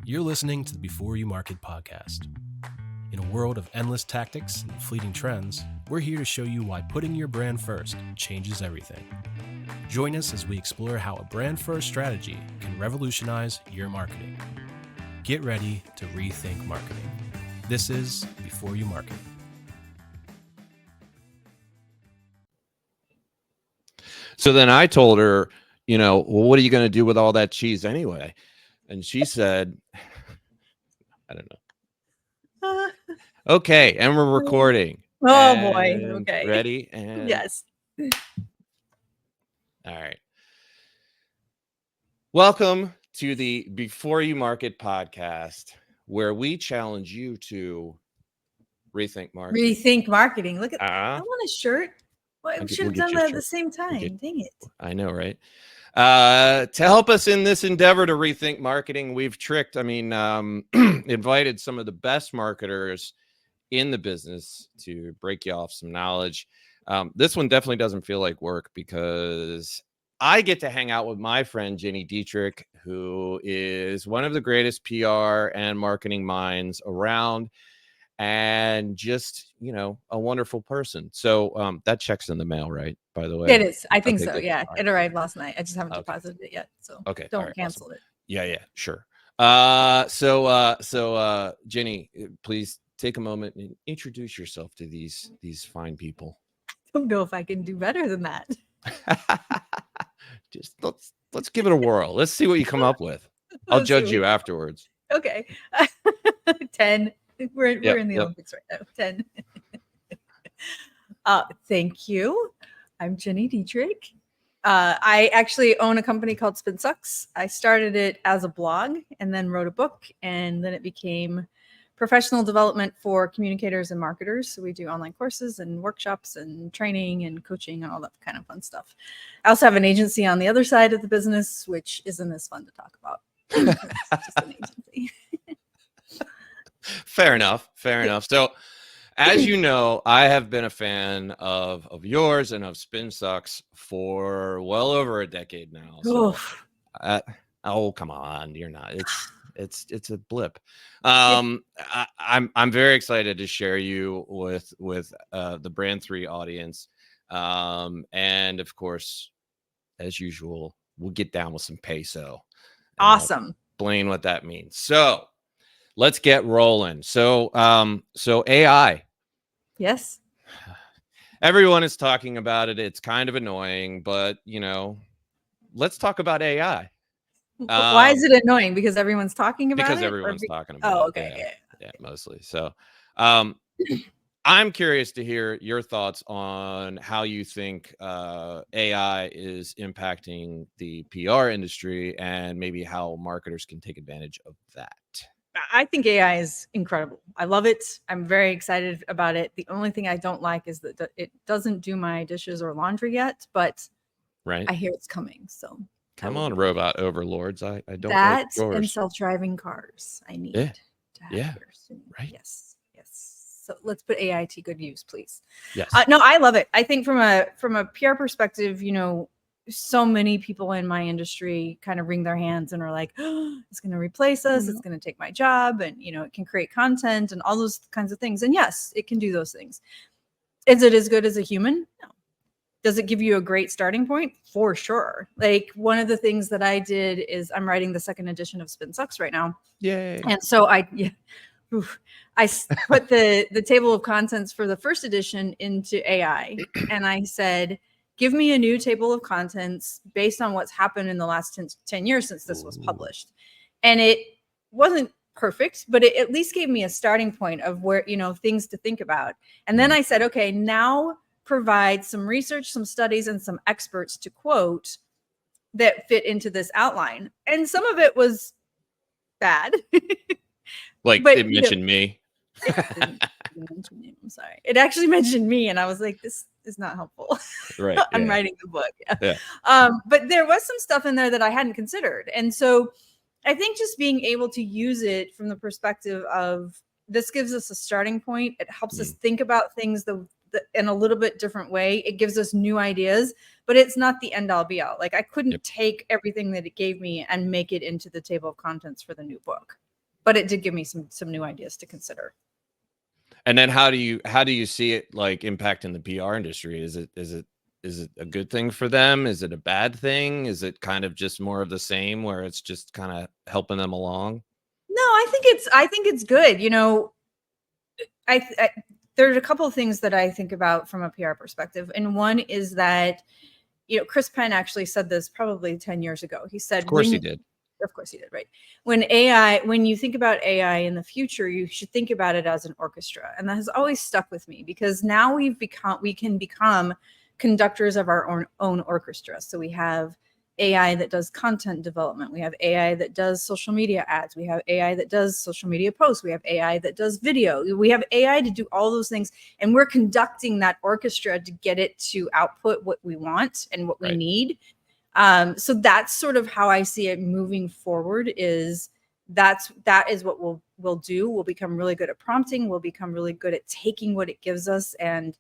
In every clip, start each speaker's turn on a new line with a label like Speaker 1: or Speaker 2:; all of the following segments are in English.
Speaker 1: You're listening to the Before You Market podcast. In a world of endless tactics and fleeting trends, we're here to show you why putting your brand first changes everything. Join us as we explore how a brand-first strategy can revolutionize your marketing. Get ready to rethink marketing. This is Before You Market.
Speaker 2: So then I told her, well, what are you going to do with all that cheese anyway? And she said, I don't know. Okay, and we're recording.
Speaker 3: Oh, boy. Okay.
Speaker 2: Ready? And
Speaker 3: yes.
Speaker 2: All right. Welcome to the Before You Market podcast, where we challenge you to rethink marketing.
Speaker 3: Rethink marketing. Look at I want a shirt. Well, we should have done that at the same time. Dang it.
Speaker 2: I know, right? To help us in this endeavor to rethink marketing, we've invited some of the best marketers in the business to break you off some knowledge. This one definitely doesn't feel like work because I get to hang out with my friend Gini Dietrich, who is one of the greatest PR and marketing minds around, and just, a wonderful person. So that check's in the mail, right? By the way,
Speaker 3: it is. I think so.
Speaker 2: Good.
Speaker 3: Yeah. It arrived last night. I just haven't deposited it yet. So don't cancel it.
Speaker 2: Yeah, sure. So Gini, please take a moment and introduce yourself to these fine people.
Speaker 3: I don't know if I can do better than that.
Speaker 2: Just let's give it a whirl. Let's see what you come up with. I'll judge you afterwards.
Speaker 3: Okay. 10. We're in the Olympics right now. 10. Thank you. I'm Gini Dietrich. I actually own a company called Spin Sucks. I started it as a blog and then wrote a book, and then it became professional development for communicators and marketers. So we do online courses and workshops and training and coaching and all that kind of fun stuff. I also have an agency on the other side of the business, which isn't as fun to talk about. It's just an agency.
Speaker 2: Fair enough. So, as you know, I have been a fan of yours and of Spin Sucks for well over a decade now. So, come on, you're not. It's a blip. I'm very excited to share you with the Brand 3 audience, and of course, as usual, we'll get down with some PESO.
Speaker 3: Awesome.
Speaker 2: Explain what that means. So. Let's get rolling. So AI.
Speaker 3: Yes.
Speaker 2: Everyone is talking about it. It's kind of annoying, but let's talk about AI.
Speaker 3: Why is it annoying? Because everyone's talking about it?
Speaker 2: Because everyone's talking about it.
Speaker 3: Oh, okay.
Speaker 2: Yeah, mostly. So I'm curious to hear your thoughts on how you think AI is impacting the PR industry and maybe how marketers can take advantage of that.
Speaker 3: I think AI is incredible. I love it. I'm very excited about it. The only thing I don't like is that it doesn't do my dishes or laundry yet, but
Speaker 2: right.
Speaker 3: I hear it's coming. So
Speaker 2: come on, robot overlords. I don't
Speaker 3: that
Speaker 2: like
Speaker 3: and self-driving cars. I need to have here soon.
Speaker 2: Right.
Speaker 3: Yes. So let's put AI to good use, please.
Speaker 2: Yes.
Speaker 3: No, I love it. I think from a PR perspective, so many people in my industry kind of wring their hands and are like, oh, it's going to replace us. It's going to take my job. And, it can create content and all those kinds of things. And yes, it can do those things. Is it as good as a human? No. Does it give you a great starting point? For sure. Like one of the things that I did is I'm writing the second edition of Spin Sucks right now.
Speaker 2: Yay.
Speaker 3: And so I put the table of contents for the first edition into AI. And I said, give me a new table of contents based on what's happened in the last 10 years since this was published. And it wasn't perfect, but it at least gave me a starting point of where, things to think about. And then I said, okay, now provide some research, some studies, and some experts to quote that fit into this outline. And some of it was bad.
Speaker 2: It mentioned me.
Speaker 3: It didn't mention me. I'm sorry. It actually mentioned me. And I was like, this is not helpful.
Speaker 2: Right.
Speaker 3: I'm writing the book. Yeah. But there was some stuff in there that I hadn't considered. And so I think just being able to use it from the perspective of this gives us a starting point. It helps us think about things in a little bit different way. It gives us new ideas, but it's not the end all be all. Like I couldn't take everything that it gave me and make it into the table of contents for the new book. but it did give me some new ideas to consider.
Speaker 2: And then how do you see it like impacting the PR industry? Is it a good thing for them? Is it a bad thing? Is it kind of just more of the same where it's just kind of helping them along?
Speaker 3: No, I think it's good. You know, there's a couple of things that I think about from a PR perspective. And one is that, you know, Chris Penn actually said this probably 10 years ago. He said,
Speaker 2: Of course he did.
Speaker 3: Of course he did, right? When you think about AI in the future, you should think about it as an orchestra. And that has always stuck with me because now we can become conductors of our own orchestra. So we have AI that does content development. We have AI that does social media ads. We have AI that does social media posts. We have AI that does video. We have AI to do all those things. And we're conducting that orchestra to get it to output what we want and what we need. So that's sort of how I see it moving forward that is what we'll do. We'll become really good at prompting. We'll become really good at taking what it gives us and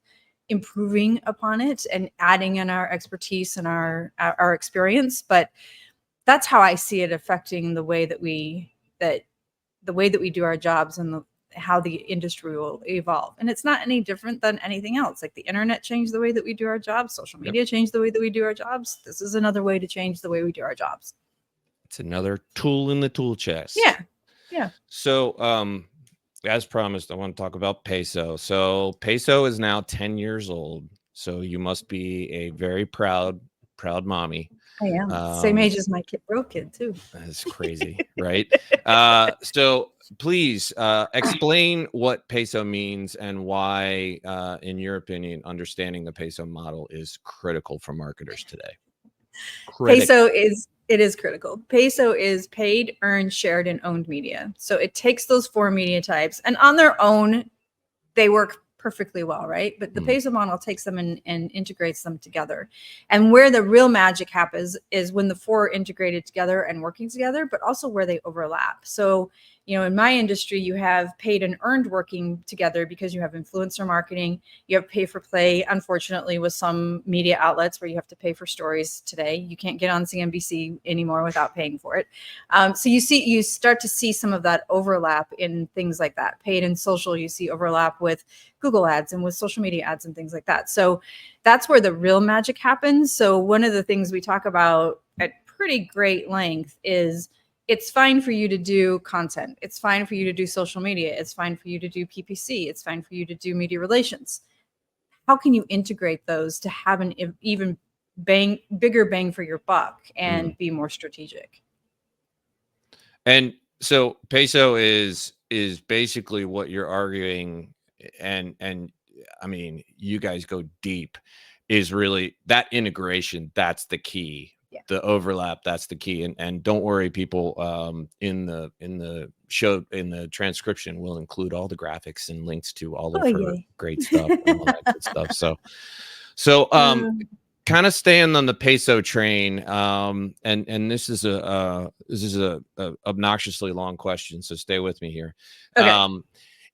Speaker 3: improving upon it and adding in our expertise and our experience. But that's how I see it affecting the way that we do our jobs and how the industry will evolve. And it's not any different than anything else. Like the internet changed the way that we do our jobs. Social media changed the way that we do our jobs. This is another way to change the way we do our jobs.
Speaker 2: It's another tool in the tool chest.
Speaker 3: Yeah. Yeah.
Speaker 2: So, as promised, I want to talk about PESO. So PESO is now 10 years old. So you must be a very proud mommy.
Speaker 3: I am. Same age as my bro kid too.
Speaker 2: That's crazy, right? So please explain what PESO means and why, in your opinion, understanding the PESO model is critical for marketers today.
Speaker 3: PESO is critical. PESO is paid, earned, shared, and owned media. So it takes those 4 media types, and on their own, they work perfectly well, right? But the PESO model takes them and integrates them together. And where the real magic happens is when the 4 are integrated together and working together, but also where they overlap. So, you know, in my industry, you have paid and earned working together because you have influencer marketing, you have pay for play, unfortunately, with some media outlets where you have to pay for stories today. You can't get on CNBC anymore without paying for it. So you start to see some of that overlap in things like that. Paid and social, you see overlap with Google ads and with social media ads and things like that. So that's where the real magic happens. So one of the things we talk about at pretty great length is it's fine for you to do content. It's fine for you to do social media. It's fine for you to do PPC. It's fine for you to do media relations. How can you integrate those to have an even bigger bang for your buck and be more strategic?
Speaker 2: And so PESO is basically what you're arguing, and I mean, you guys go deep, is really that integration. That's the key. Yeah. The overlap, that's the key. And don't worry, people, in the show, in the transcription, we'll include all the graphics and links to all of her great stuff and all that good stuff. So kind of staying on the PESO train, and this is a obnoxiously long question, so stay with me here. Okay.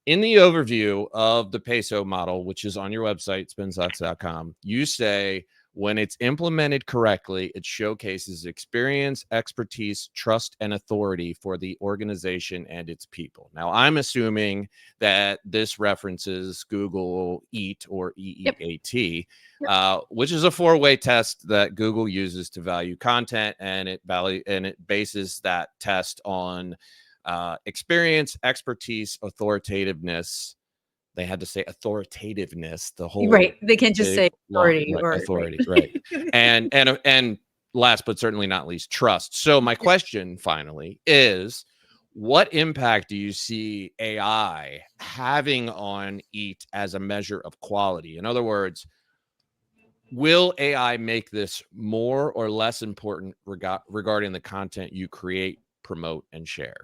Speaker 2: In the overview of the PESO model, which is on your website, spinsucks.com, you say, when it's implemented correctly, it showcases experience, expertise, trust, and authority for the organization and its people. Now, I'm assuming that this references Google EAT or EEAT, which is a 4-way test that Google uses to value content, and it bases that test on experience, expertise, authoritativeness. They had to say authoritativeness, the whole
Speaker 3: They can't just say authority
Speaker 2: authority, right? And last but certainly not least, trust. So my question finally is, what impact do you see AI having on EAT as a measure of quality? In other words, will AI make this more or less important regarding the content you create, promote, and share?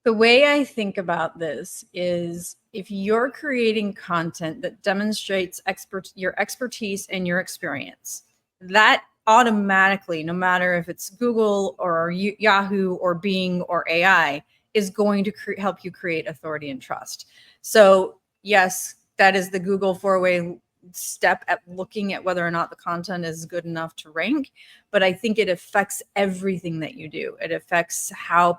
Speaker 3: The way I think about this is if you're creating content that demonstrates your expertise and your experience, that automatically, no matter if it's Google or Yahoo or Bing or AI, is going to help you create authority and trust. So yes, that is the Google 4-way step at looking at whether or not the content is good enough to rank, but I think it affects everything that you do. It affects how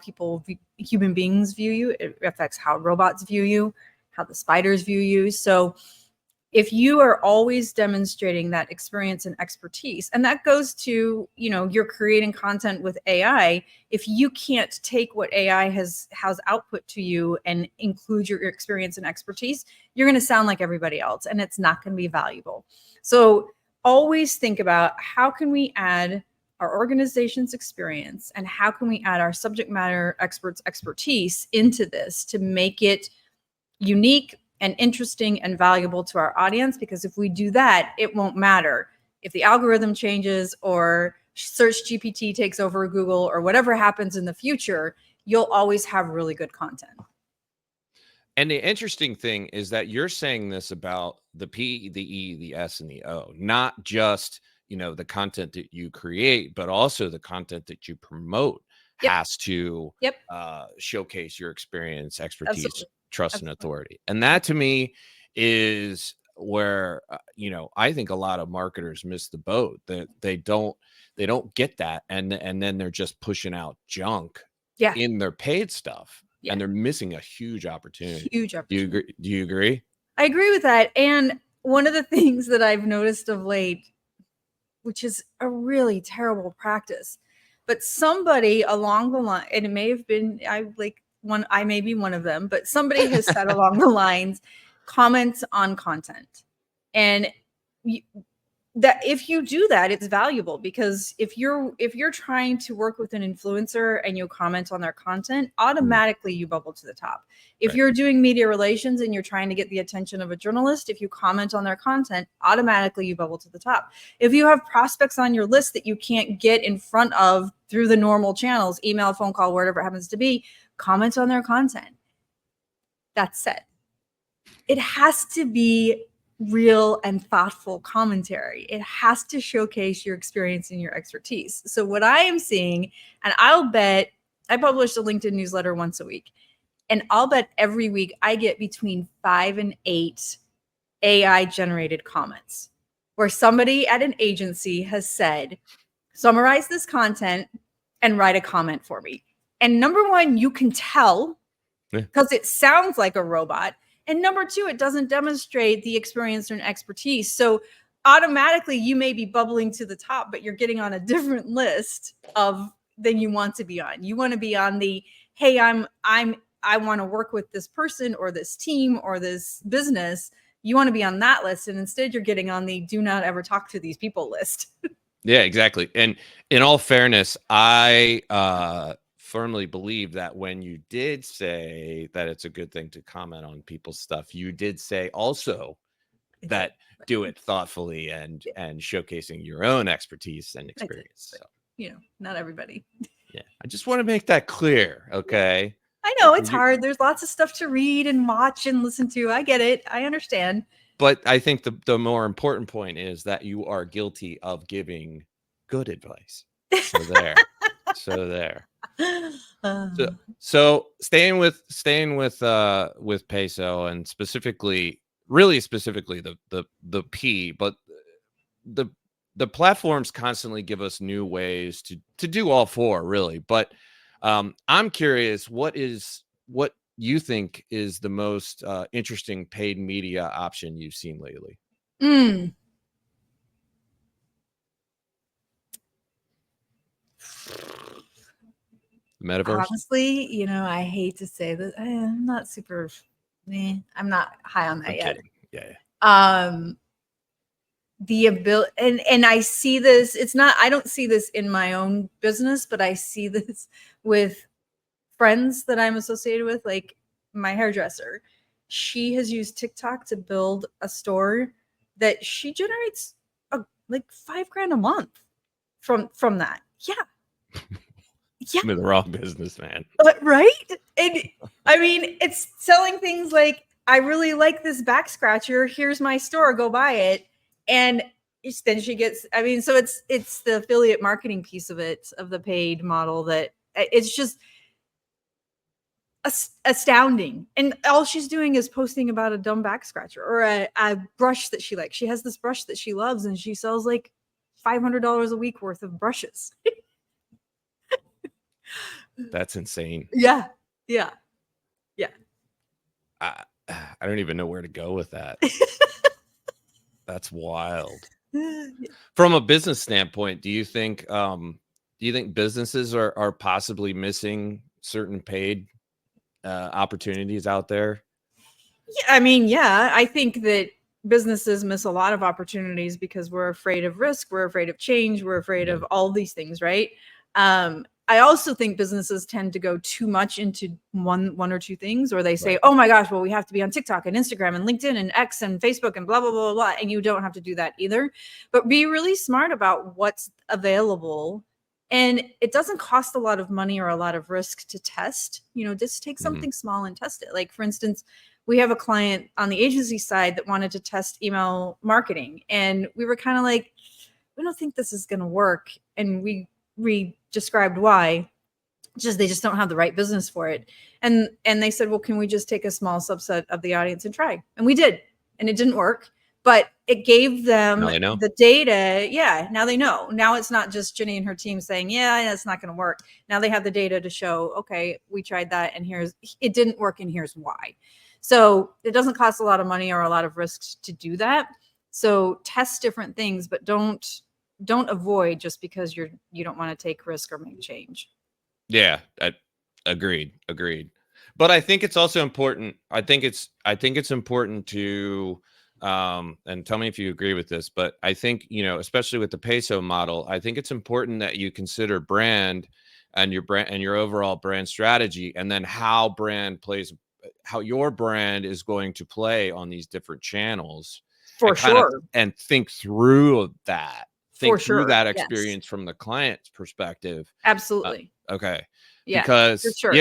Speaker 3: human beings view you. It affects how robots view you, how the spiders view you. So if you are always demonstrating that experience and expertise, and that goes to, you're creating content with AI, if you can't take what AI has output to you and include your experience and expertise, you're going to sound like everybody else, and it's not going to be valuable. So always think about, how can we add our organization's experience, and how can we add our subject matter experts' expertise into this to make it unique and interesting and valuable to our audience? Because if we do that, it won't matter if the algorithm changes or search GPT takes over Google or whatever happens in the future. You'll always have really good content.
Speaker 2: And the interesting thing is that you're saying this about the P, the E, the S, and the O, not just, the content that you create, but also the content that you promote has to showcase your experience, expertise,
Speaker 3: Absolutely.
Speaker 2: trust, and authority. And that to me is where, I think a lot of marketers miss the boat, that they don't get that. And then they're just pushing out junk in their paid stuff. And they're missing a huge opportunity.
Speaker 3: Huge opportunity.
Speaker 2: Do you agree?
Speaker 3: I agree with that. And one of the things that I've noticed of late, which is a really terrible practice, but somebody along the line, and it may have been, I may be one of them, but somebody has said along the lines, comments on content. And that if you do that, it's valuable, because if you're trying to work with an influencer and you comment on their content, automatically you bubble to the top. If you're doing media relations and you're trying to get the attention of a journalist, if you comment on their content, automatically you bubble to the top. If you have prospects on your list that you can't get in front of through the normal channels, email, phone call, whatever it happens to be, comment on their content. That's said. It has to be real and thoughtful commentary. It has to showcase your experience and your expertise. So what I am seeing, and I'll bet, I publish a LinkedIn newsletter once a week, and I'll bet every week I get between 5 and 8 AI generated comments where somebody at an agency has said, summarize this content and write a comment for me. And number one, you can tell because it sounds like a robot. And number two, it doesn't demonstrate the experience and expertise. So automatically you may be bubbling to the top, but you're getting on a different list than you want to be on. You want to be on the, hey, I want to work with this person or this team or this business. You want to be on that list. And instead you're getting on the do not ever talk to these people list.
Speaker 2: Yeah, exactly. And in all fairness, I firmly believe that when you did say that it's a good thing to comment on people's stuff, you did say also that do it thoughtfully and showcasing your own expertise and experience. So,
Speaker 3: not everybody.
Speaker 2: Yeah, I just want to make that clear. Okay.
Speaker 3: I know it's hard. There's lots of stuff to read and watch and listen to. I get it. I understand. But
Speaker 2: I think the more important point is that you are guilty of giving good advice. So there. So staying with PESO, and really specifically the P, but the platforms constantly give us new ways to do all four, really. But I'm curious, what you think is the most interesting paid media option you've seen lately? Metaverse?
Speaker 3: Honestly, I hate to say that. I'm not super, I'm not high on that yet.
Speaker 2: Yeah.
Speaker 3: The ability, and I see this, I don't see this in my own business, but I see this with friends that I'm associated with, like my hairdresser. She has used TikTok to build a store that she generates like $5,000 a month from that. Yeah.
Speaker 2: I'm in the wrong business, man.
Speaker 3: Right? And I mean, it's selling things like, I really like this back scratcher. Here's my store. Go buy it. And then she gets, so it's the affiliate marketing piece of it, of the paid model, that it's just, astounding. And all she's doing is posting about a dumb back scratcher or a brush that she likes. She has this brush that she loves and she sells like $500 a week worth of brushes.
Speaker 2: That's insane.
Speaker 3: Yeah.
Speaker 2: I don't even know where to go with that. That's wild. From a business standpoint, do you think businesses are possibly missing certain paid opportunities out there?
Speaker 3: Yeah, I mean, yeah, I think that businesses miss a lot of opportunities because we're afraid of risk, we're afraid of change, we're afraid of all these things, right? I also think businesses tend to go too much into one or two things, or they say, oh my gosh, well, we have to be on TikTok and Instagram and LinkedIn and X and Facebook and blah, blah, blah, blah. And you don't have to do that either. But be really smart about what's available. And it doesn't cost a lot of money or a lot of risk to test. Just take something small and test it. Like, for instance, we have a client on the agency side that wanted to test email marketing. And we were kind of like, we don't think this is going to work. And we described why. They just don't have the right business for it. And they said, well, can we just take a small subset of the audience and try? And we did. And it didn't work. But it gave them the data. Yeah, now they know. Now it's not just Ginny and her team saying, yeah, that's not going to work. Now they have the data to show, okay, we tried that and it didn't work and here's why. So it doesn't cost a lot of money or a lot of risks to do that. So test different things, but don't avoid just because you don't want to take risk or make change.
Speaker 2: Yeah, agreed. But I think it's also important. I think it's important to, and tell me if you agree with this, but I think, especially with the PESO model, I think it's important that you consider brand and your overall brand strategy, and then how your brand is going to play on these different channels.
Speaker 3: For sure.
Speaker 2: And think through that. Think through that experience
Speaker 3: yes.
Speaker 2: from the client's perspective.
Speaker 3: Absolutely.
Speaker 2: Okay.
Speaker 3: Yeah,
Speaker 2: because
Speaker 3: for sure.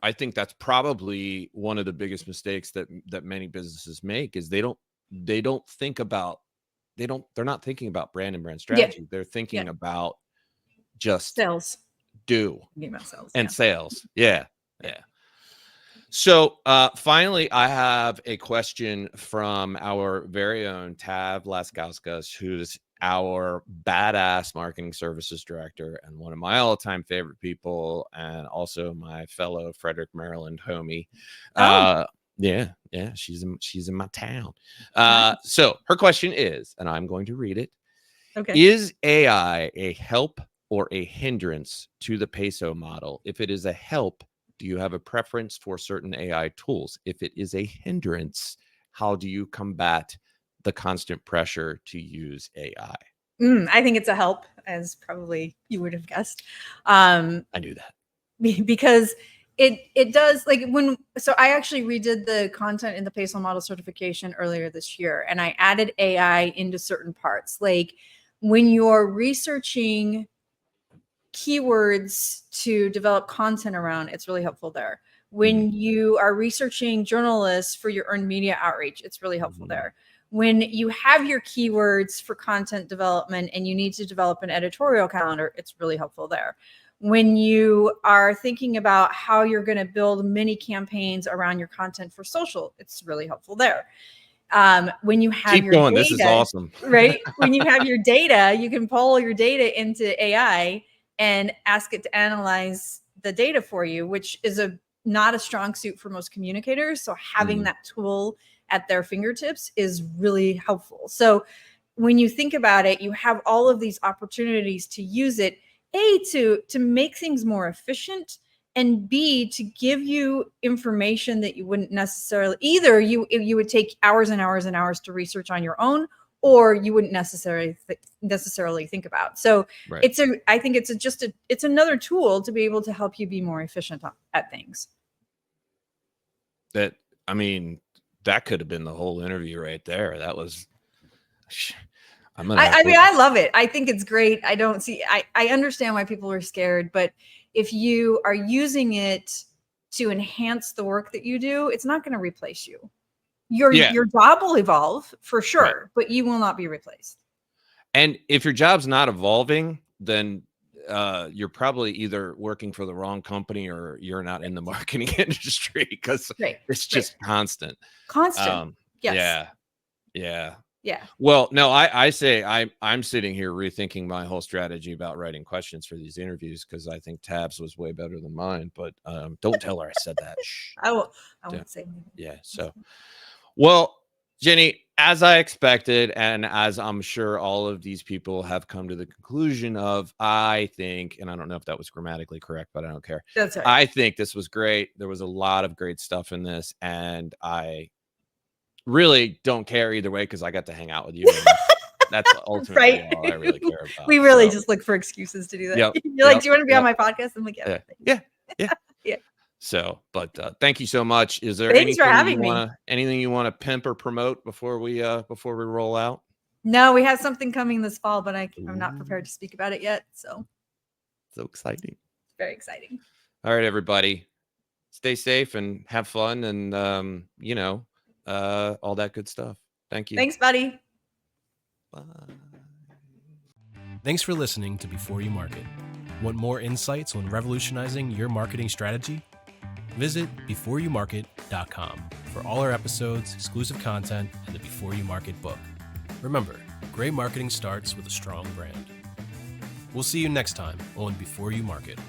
Speaker 2: I think that's probably one of the biggest mistakes that many businesses make is they're not thinking about brand and brand strategy. They're thinking about just
Speaker 3: sales.
Speaker 2: Sales. Yeah. So finally, I have a question from our very own Tav Laskauskas, who's our badass marketing services director and one of my all-time favorite people, and also my fellow Frederick, Maryland homie. Yeah, she's in my town. So her question is, and I'm going to read it.
Speaker 3: Okay.
Speaker 2: Is AI a help or a hindrance to the PESO model? If it is a help, do you have a preference for certain AI tools? If it is a hindrance, how do you combat the constant pressure to use AI?
Speaker 3: I think it's a help, as probably you would have guessed.
Speaker 2: I knew that.
Speaker 3: Because it does, so I actually redid the content in the PESO model certification earlier this year, and I added AI into certain parts. Like when you're researching keywords to develop content around, it's really helpful there. When you are researching journalists for your earned media outreach, it's really helpful there. When you have your keywords for content development and you need to develop an editorial calendar, it's really helpful there. When you are thinking about how you're going to build mini campaigns around your content for social, it's really helpful there. When you have your data,
Speaker 2: this is awesome,
Speaker 3: right? When you have your data, you can pull your data into AI and ask it to analyze the data for you, which is not a strong suit for most communicators. So having that tool at their fingertips is really helpful. So when you think about it, you have all of these opportunities to use it, A, to make things more efficient, and B, to give you information that you wouldn't necessarily, either you would take hours and hours and hours to research on your own, or you wouldn't necessarily think about. So I think it's another tool to be able to help you be more efficient at things.
Speaker 2: That could have been the whole interview right there. That was,
Speaker 3: I love it. I think it's great. I understand why people are scared, but if you are using it to enhance the work that you do, it's not going to replace you. Your job will evolve for sure, but you will not be replaced.
Speaker 2: And if your job's not evolving, then you're probably either working for the wrong company or you're not in the marketing industry, because it's just constant.
Speaker 3: Yes.
Speaker 2: Yeah. Well, no, I say I'm sitting here rethinking my whole strategy about writing questions for these interviews, because I think Tabs was way better than mine. But don't tell her I said that. Shh.
Speaker 3: I won't say anything.
Speaker 2: Yeah. So, well, Jenny, as I expected, and as I'm sure all of these people have come to the conclusion of, I think, and I don't know if that was grammatically correct, but I don't care.
Speaker 3: That's right.
Speaker 2: I think this was great. There was a lot of great stuff in this, and I really don't care either way, because I got to hang out with you. That's ultimately all I really care about.
Speaker 3: We really just look for excuses to do that.
Speaker 2: Yep,
Speaker 3: You're like, do you want to be on my podcast? I'm like,
Speaker 2: yeah.
Speaker 3: Yeah.
Speaker 2: So, but thank you so much. Is there
Speaker 3: Thanks for having me.
Speaker 2: Anything you want to pimp or promote before we roll out?
Speaker 3: No, we have something coming this fall, but I'm not prepared to speak about it yet. So
Speaker 2: exciting.
Speaker 3: Very exciting.
Speaker 2: All right, everybody. Stay safe and have fun, and all that good stuff. Thank you.
Speaker 3: Thanks, buddy.
Speaker 2: Bye.
Speaker 1: Thanks for listening to Before You Market. Want more insights on revolutionizing your marketing strategy? Visit beforeyoumarket.com for all our episodes, exclusive content, and the Before You Market book. Remember, great marketing starts with a strong brand. We'll see you next time on Before You Market.